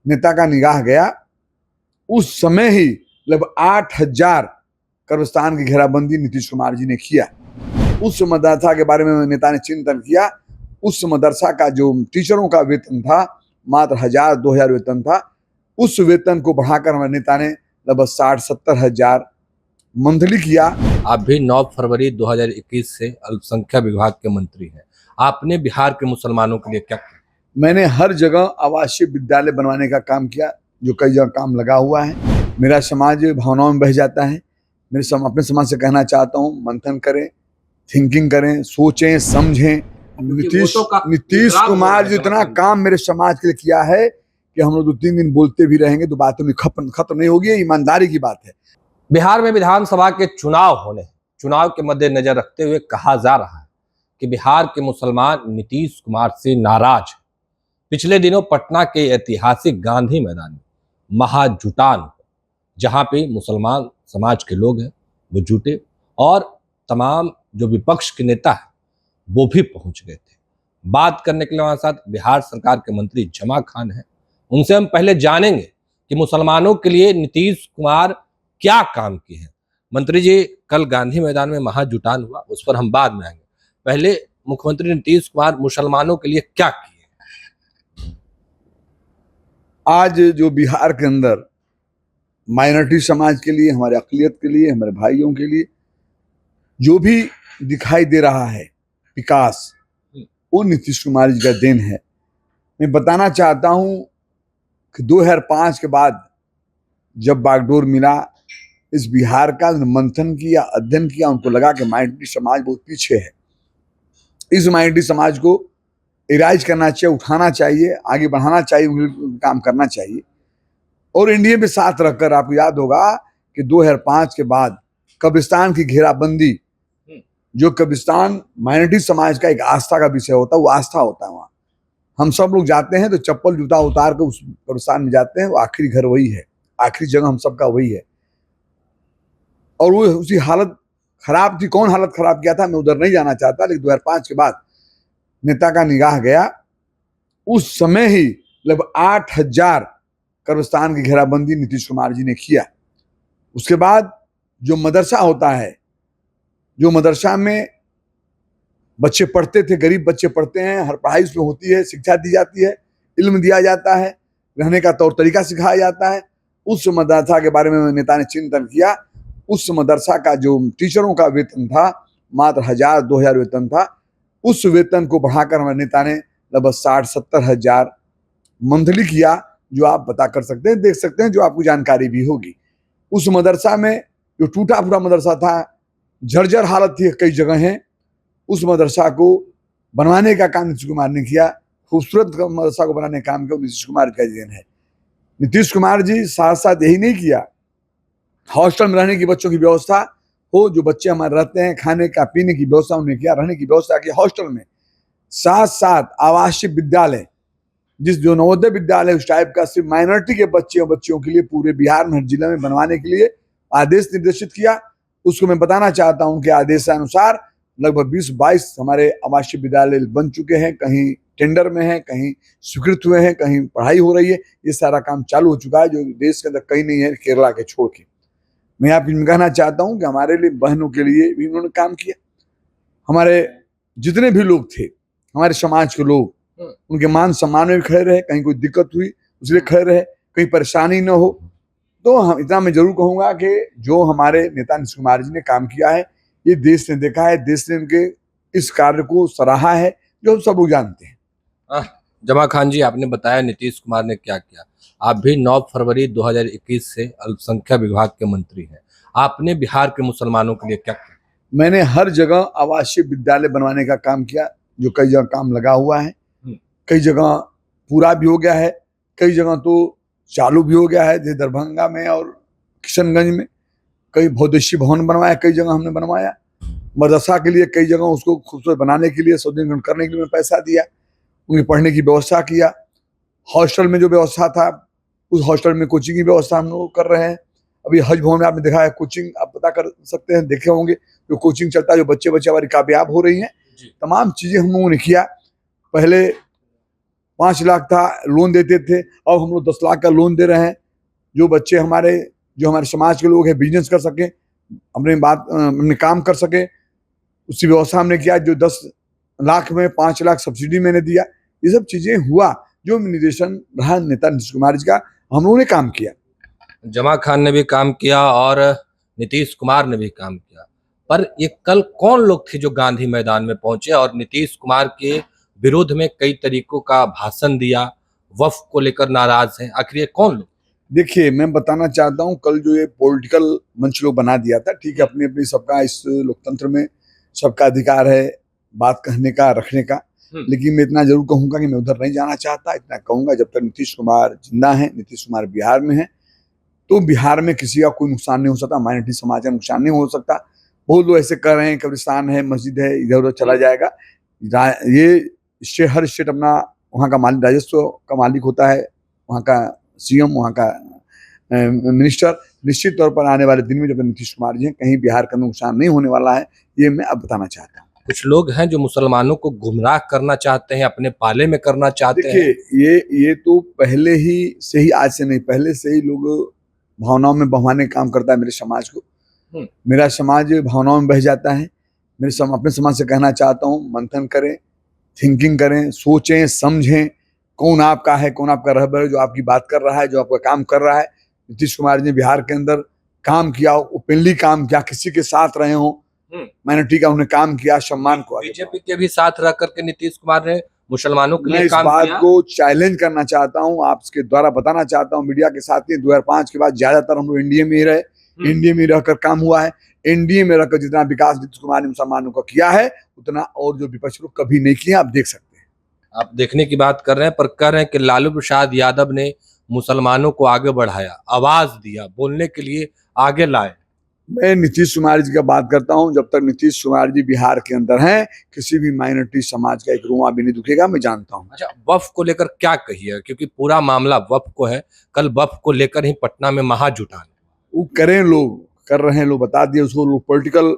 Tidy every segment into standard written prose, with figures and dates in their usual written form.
नेता का निगाह गया, उस समय ही लगभग 8,000 कब्रिस्तान की घेराबंदी नीतीश कुमार जी ने किया। उस मदरसा के बारे में नेता ने चिंतन किया। उस मदरसा का जो टीचरों का वेतन था मात्र 1,000-2,000 वेतन था, उस वेतन को बढ़ाकर हमारे नेता ने लगभग 60-70 हजार मंथली किया। आप भी 9 फरवरी 2021 से अल्पसंख्यक विभाग के मंत्री हैं। आपने बिहार के मुसलमानों के लिए क्या किया? मैंने हर जगह आवासीय विद्यालय बनवाने का काम किया, जो कई जगह काम लगा हुआ है। मेरा समाज भावनाओं में बह जाता है। अपने समाज से कहना चाहता हूँ, मंथन करें, थिंकिंग करें, सोचें, समझें। नीतीश कुमार जी इतना काम मेरे समाज के लिए किया है कि हम लोग 2-3 दिन बोलते भी रहेंगे तो बातों में खत्म नहीं होगी। ईमानदारी की बात है। बिहार में विधानसभा के चुनाव होने, चुनाव के मद्देनजर रखते हुए कहा जा रहा है कि बिहार के मुसलमान नीतीश कुमार से नाराज हैं। पिछले दिनों पटना के ऐतिहासिक गांधी मैदान में महाजुटान, जहां पे मुसलमान समाज के लोग हैं वो जुटे और तमाम जो विपक्ष के नेता हैं वो भी पहुंच गए थे। बात करने के लिए हमारे साथ बिहार सरकार के मंत्री जमा खान हैं। उनसे हम पहले जानेंगे कि मुसलमानों के लिए नीतीश कुमार क्या काम किए हैं। मंत्री जी, कल गांधी मैदान में महाजुटान हुआ, उस पर हम बाद में आएंगे। पहले मुख्यमंत्री नीतीश कुमार मुसलमानों के लिए क्या किए? आज जो बिहार के अंदर माइनॉरिटी समाज के लिए, हमारे अक़लियत के लिए, हमारे भाइयों के लिए जो भी दिखाई दे रहा है विकास, वो नीतीश कुमार जी का देन है। मैं बताना चाहता हूं कि 2005 के बाद जब बागडोर मिला, इस बिहार का मंथन किया, अध्ययन किया, उनको लगा कि माइनॉरिटी समाज बहुत पीछे है। इस माइनॉरिटी समाज को इराइज करना चाहिए, उठाना चाहिए, आगे बढ़ाना चाहिए, काम करना चाहिए। और इंडिया में साथ रखकर, आपको याद होगा कि 2005 के बाद कब्रिस्तान की घेराबंदी, जो कब्रिस्तान माइनॉरिटी समाज का एक आस्था का विषय होता है, वो आस्था होता है। वहाँ हम सब लोग जाते हैं तो चप्पल जूता उतार कर उस कब्रिस्तान में जाते हैं। वो आखिरी घर वही है, आखिरी जगह हम सबका वही है। और वो उसी हालत खराब थी। कौन हालत खराब किया था मैं उधर नहीं जाना चाहता, लेकिन 2005 के बाद नेता का निगाह गया, उस समय ही लगभग 8,000 कब्रिस्तान की घेराबंदी नीतीश कुमार जी ने किया। उसके बाद जो मदरसा होता है, जो मदरसा में बच्चे पढ़ते थे, गरीब बच्चे पढ़ते हैं, हर पढ़ाई उसमें होती है, शिक्षा दी जाती है, इल्म दिया जाता है, रहने का तौर तरीका सिखाया जाता है। उस मदरसा के बारे में नेता ने चिंतन किया। उस मदरसा का जो टीचरों का वेतन था मात्र 1,000-2,000 वेतन था, उस वेतन को बढ़ाकर हमारे नेता ने लगभग 60-70 हजार मंथली किया, जो आप पता कर सकते हैं, देख सकते हैं, जो आपको जानकारी भी होगी। उस मदरसा में जो टूटा फूटा मदरसा था, जर्जर हालत थी कई जगह हैं, उस मदरसा को बनवाने का काम नीतीश कुमार ने किया। खूबसूरत मदरसा को बनाने का काम किया, नीतीश कुमार का देन है। नीतीश कुमार जी साथ साथ यही नहीं किया, हॉस्टल में रहने की बच्चों की व्यवस्था हो, जो बच्चे हमारे रहते हैं, खाने का पीने की व्यवस्था उन्होंने किया, रहने की व्यवस्था की हॉस्टल में। साथ साथ आवासीय विद्यालय, जो नवोदय विद्यालय उस टाइप का, सिर्फ माइनॉरिटी के बच्चियों के लिए पूरे बिहार में हर जिले में बनवाने के लिए आदेश निर्देशित किया। उसको मैं बताना चाहता हूं कि आदेशानुसार लगभग 20-22 हमारे आवासीय विद्यालय बन चुके हैं। कहीं टेंडर में है, कहीं स्वीकृत हुए हैं, कहीं पढ़ाई हो रही है। ये सारा काम चालू हो चुका है, जो देश के अंदर कहीं नहीं है, केरला के छोड़ के। मैं आपको कहना चाहता हूं कि हमारे लिए, बहनों के लिए भी उन्होंने काम किया। हमारे जितने भी लोग थे, हमारे समाज के लोग, उनके मान सम्मान में भी खड़े रहे। कहीं कोई दिक्कत हुई उसलिए खड़े रहे, कहीं परेशानी न हो। तो हम इतना मैं जरूर कहूंगा कि जो हमारे नेता नीतीश कुमार जी ने काम किया है, ये देश ने देखा है, देश ने उनके इस कार्य को सराहा है, जो हम सब लोग जानते हैं। जमा खान जी, आपने बताया नीतीश कुमार ने क्या किया। आप भी 9 फरवरी 2021 से अल्पसंख्यक विभाग के मंत्री हैं। आपने बिहार के मुसलमानों के लिए क्या किया? मैंने हर जगह आवासीय विद्यालय बनवाने का काम किया, जो कई जगह काम लगा हुआ है। कई जगह पूरा भी हो गया है, कई जगह तो चालू भी हो गया है, जैसे दरभंगा में और किशनगंज में कई बहुउद्देशीय भवन बनवाया, कई जगह हमने बनवाया। मदरसा के लिए कई जगह उसको खूबसूरत बनाने के लिए, सौंदर्यीकरण करने के लिए पैसा दिया, उनके पढ़ने की व्यवस्था किया। हॉस्टल में जो व्यवस्था था, उस हॉस्टल में कोचिंग की व्यवस्था हम लोग कर रहे हैं। अभी हज भवन में आपने देखा है कोचिंग, आप पता कर सकते हैं, देखे होंगे, जो कोचिंग चलता है, जो बच्चे हमारी कामयाब हो रही हैं, तमाम चीजें हम लोगों ने किया। पहले 5 लाख था लोन देते थे, अब हम लोग 10 लाख का लोन दे रहे हैं। जो बच्चे हमारे समाज के लोग हैं बिजनेस कर सके, अपने काम कर सके, उसी व्यवस्था हमने किया। जो 10 लाख में 5 लाख सब्सिडी मैंने दिया, ये सब चीजें हुआ जो निर्देशन रहा नेता नीतीश कुमार जी का, हम लोगों ने काम किया। जमा खान ने भी काम किया और नीतीश कुमार ने भी काम किया, पर ये कल कौन लोग थे जो गांधी मैदान में पहुंचे और नीतीश कुमार के विरोध में कई तरीकों का भाषण दिया, वक्फ को लेकर नाराज हैं, आखिर ये कौन लोग? देखिए, मैं बताना चाहता हूँ, कल जो ये पॉलिटिकल मंच लोग बना दिया था, ठीक है, अपनी अपनी सबका इस लोकतंत्र में सबका अधिकार है बात कहने का, रखने का, लेकिन मैं इतना जरूर कहूंगा कि मैं उधर नहीं जाना चाहता। इतना कहूंगा, जब तक नीतीश कुमार जिंदा है, नीतीश कुमार बिहार में है, तो बिहार में किसी का कोई नुकसान नहीं हो सकता, माइनॉरिटी समाज का नुकसान नहीं हो सकता। बहुत लोग ऐसे कर रहे हैं, कब्रिस्तान है, मस्जिद है, इधर उधर चला जाएगा। ये हर स्टेट अपना वहाँ का मालिक, राजस्व का मालिक होता है, वहाँ का सीएम, वहाँ का मिनिस्टर। निश्चित तौर पर आने वाले दिन में जब नीतीश कुमार जी हैं, कहीं बिहार का नुकसान नहीं होने वाला है, ये मैं अब बताना चाहता हूँ। कुछ लोग हैं जो मुसलमानों को गुमराह करना चाहते हैं, अपने पाले में करना चाहते हैं। देखिए, ये तो पहले ही से ही, आज से नहीं, पहले से ही लोग भावनाओं में बहवाने का काम करता है मेरे समाज को। मेरा समाज भावनाओं में बह जाता है। अपने समाज से कहना चाहता हूँ, मंथन करें, थिंकिंग करें, सोचें, समझें, कौन आपका है, कौन आपका रहबर है, जो आपकी बात कर रहा है, जो आपका काम कर रहा है। नीतीश कुमार जी ने बिहार के अंदर काम किया, ओपनली काम किया, किसी के साथ रहे हो, माइनॉरिटी का उन्होंने काम किया, सम्मान को। बीजेपी के भी साथ रह करके नीतीश कुमार ने मुसलमानों के लिए काम किया। मैं इस बात को चैलेंज करना चाहता हूँ, आपके द्वारा बताना चाहता हूँ मीडिया के साथ ही, 2005 के बाद ज्यादातर हम लोग एनडीए में ही रहे, एनडीए में रहकर काम हुआ है। एनडीए में रहकर जितना विकास नीतीश कुमार ने मुसलमानों का किया है, उतना और जो विपक्ष लोग कभी नहीं किया, आप देख सकते हैं। आप देखने की बात कर रहे हैं, पर कह रहे हैं कि लालू प्रसाद यादव ने मुसलमानों को आगे बढ़ाया, आवाज दिया, बोलने के लिए आगे लाए। मैं नीतीश कुमार जी का बात करता हूं, जब तक नीतीश कुमार जी बिहार के अंदर हैं, किसी भी माइनॉरिटी समाज का एक रुआ भी नहीं दुखेगा, मैं जानता हूं। अच्छा, वक्फ को लेकर क्या कहिए, क्योंकि पूरा मामला वक्फ को है। कल वक्फ को लेकर ही पटना में महाजुटान वो करें, लोग कर रहे हैं, लोग बता दिए उसको, लोग पॉलिटिकल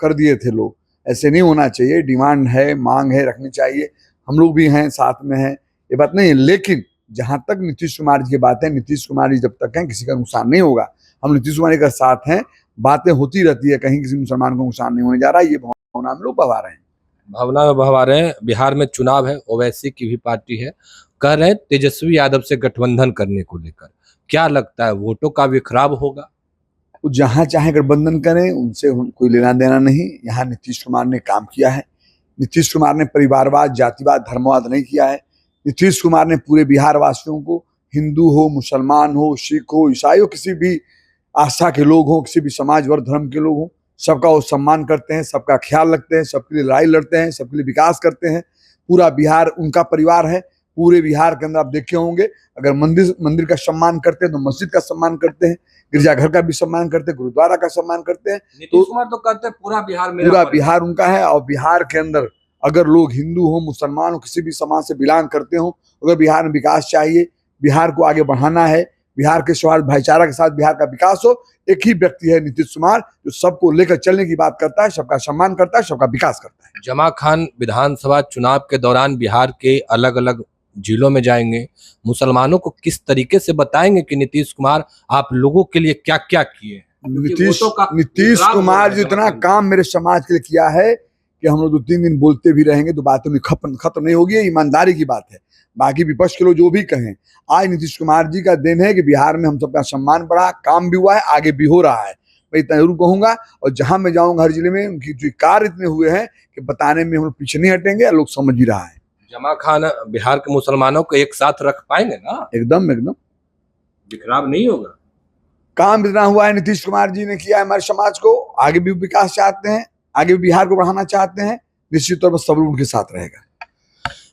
कर दिए थे। लोग ऐसे नहीं होना चाहिए, डिमांड है, मांग है, रखनी चाहिए। हम लोग भी हैं, साथ में हैं, ये बात नहीं है। लेकिन जहां तक नीतीश कुमार जी की बात है, नीतीश कुमार जी जब तक हैं, किसी का नुकसान नहीं होगा। हम नीतीश कुमार जी के साथ हैं, बातें होती रहती है, कहीं किसी मुसलमान को नुकसान नहीं होने जा रहा है, ये भावना हम लोग बहा रहे हैं। भावना में बहा रहे हैं। बिहार में चुनाव है, ओवैसी की भी पार्टी है, कह रहे हैं तेजस्वी यादव से गठबंधन करने को लेकर। क्या लगता है, वोटों का विखराब होगा? वो जहां चाहे गठबंधन करें, उनसे कोई लेना देना नहीं। यहाँ नीतीश कुमार ने काम किया है। नीतीश कुमार ने परिवारवाद, जातिवाद, धर्मवाद नहीं किया है। नीतीश कुमार ने पूरे बिहार वासियों को, हिंदू हो, मुसलमान हो, सिख हो, ईसाई हो, किसी भी आस्था के लोग हों, किसी भी समाज वर्ग धर्म के लोग हों, सबका वो सम्मान करते हैं, सबका ख्याल रखते हैं, सबके लिए लड़ाई लड़ते हैं, सबके लिए विकास करते हैं। पूरा बिहार उनका परिवार है। पूरे बिहार के अंदर आप देखे होंगे, अगर मंदिर का सम्मान करते हैं तो मस्जिद का सम्मान करते हैं, गिरजाघर का भी सम्मान करते हैं, गुरुद्वारा का सम्मान करते हैं। नीतीश कुमार तो कहते हैं पूरा बिहार उनका है। और बिहार के अंदर अगर लोग हिंदू हो, मुसलमान हो, किसी भी समाज से बिलोंग करते हो, अगर बिहार में विकास चाहिए, बिहार को आगे बढ़ाना है, बिहार के सौहार्द भाईचारा के साथ बिहार का विकास हो, एक ही व्यक्ति है नीतीश कुमार, जो सबको लेकर चलने की बात करता है, सबका सम्मान करता है, सबका विकास करता है। जमा खान विधानसभा चुनाव के दौरान बिहार के अलग अलग जिलों में जाएंगे, मुसलमानों को किस तरीके से बताएंगे कि नीतीश कुमार आप लोगों के लिए क्या क्या किए? नीतीश कुमार जितना काम मेरे समाज के लिए किया है कि हम लोग 2-3 दिन बोलते भी रहेंगे तो बातों में खत्म नहीं होगी। ईमानदारी की बात है। बाकी विपक्ष के लोग जो भी कहें, आज नीतीश कुमार जी का दिन है कि बिहार में हम सबका सम्मान बढ़ा, काम भी हुआ है, आगे भी हो रहा है। मैं इतना जरूर कहूंगा, और जहां मैं जाऊंगा हर जिले में उनकी जो कार्य इतने हुए हैं कि बताने में हम लोग पीछे नहीं हटेंगे, लोग समझ भी रहा है। जमा खान बिहार के मुसलमानों को एक साथ रख पाएंगे ना? एकदम विखराब नहीं होगा। काम इतना हुआ है, नीतीश कुमार जी ने किया है हमारे समाज को, आगे भी विकास चाहते हैं, आगे भी बिहार को बढ़ाना चाहते हैं, निश्चित तौर पर सब लोग उनके साथ रहेगा।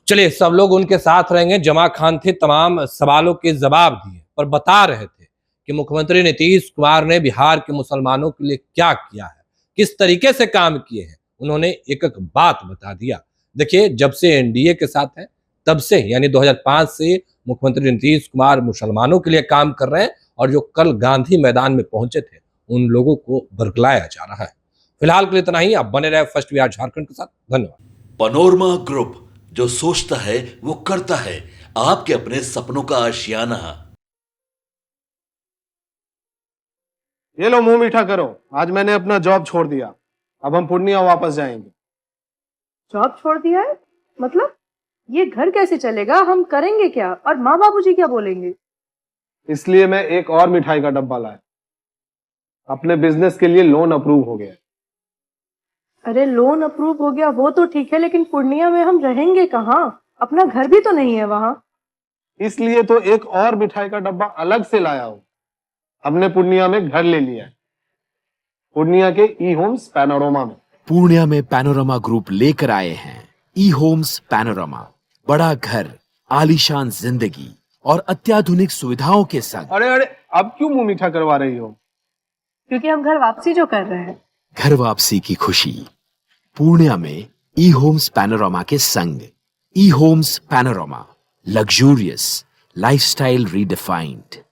चलिए, सब लोग उनके साथ रहेंगे। जमा खान थे, तमाम सवालों के जवाब दिए, पर बता रहे थे कि मुख्यमंत्री नीतीश कुमार ने बिहार के मुसलमानों के लिए क्या किया है, किस तरीके से काम किए हैं। उन्होंने एक एक बात बता दिया। देखिए, जब से एनडीए के साथ है, तब से यानी 2005 से मुख्यमंत्री नीतीश कुमार मुसलमानों के लिए काम कर रहे हैं, और जो कल गांधी मैदान में पहुंचे थे, उन लोगों को बरगलाया जा रहा है। फिलहाल के लिए इतना ही। आप बने रहे फर्स्ट बिहार झारखंड के साथ। धन्यवाद। पनोरमा ग्रुप, जो सोचता है वो करता है। आपके अपने सपनों का आशियाना। ये लो मुंह मीठा करो, आज मैंने अपना जॉब छोड़ दिया। अब हम पूर्णिया वापस जाएंगे। जॉब छोड़ दिया है? मतलब ये घर कैसे चलेगा? हम करेंगे क्या? और माँ बाबूजी क्या बोलेंगे? इसलिए मैं एक और मिठाई का डब्बा लाया। अपने बिजनेस के लिए लोन अप्रूव हो गया। अरे लोन अप्रूव हो गया वो तो ठीक है, लेकिन पूर्णिया में हम रहेंगे कहाँ? अपना घर भी तो नहीं है वहाँ। इसलिए तो एक और मिठाई का डब्बा अलग से लाया हूं। हमने पूर्णिया में घर ले लिया है, पूर्णिया के ई होम्स पैनोरमा में। पूर्णिया में पैनोरमा ग्रुप लेकर आए हैं ई होम्स पैनोरमा। बड़ा घर, आलीशान जिंदगी और अत्याधुनिक सुविधाओं के संग। अरे अरे, अब क्यों मुंह मीठा करवा रही हो? क्योंकि हम घर वापसी जो कर रहे हैं। घर वापसी की खुशी पूर्णिया में ई होम्स पैनोरमा के संग। E homes panorama, luxurious lifestyle redefined.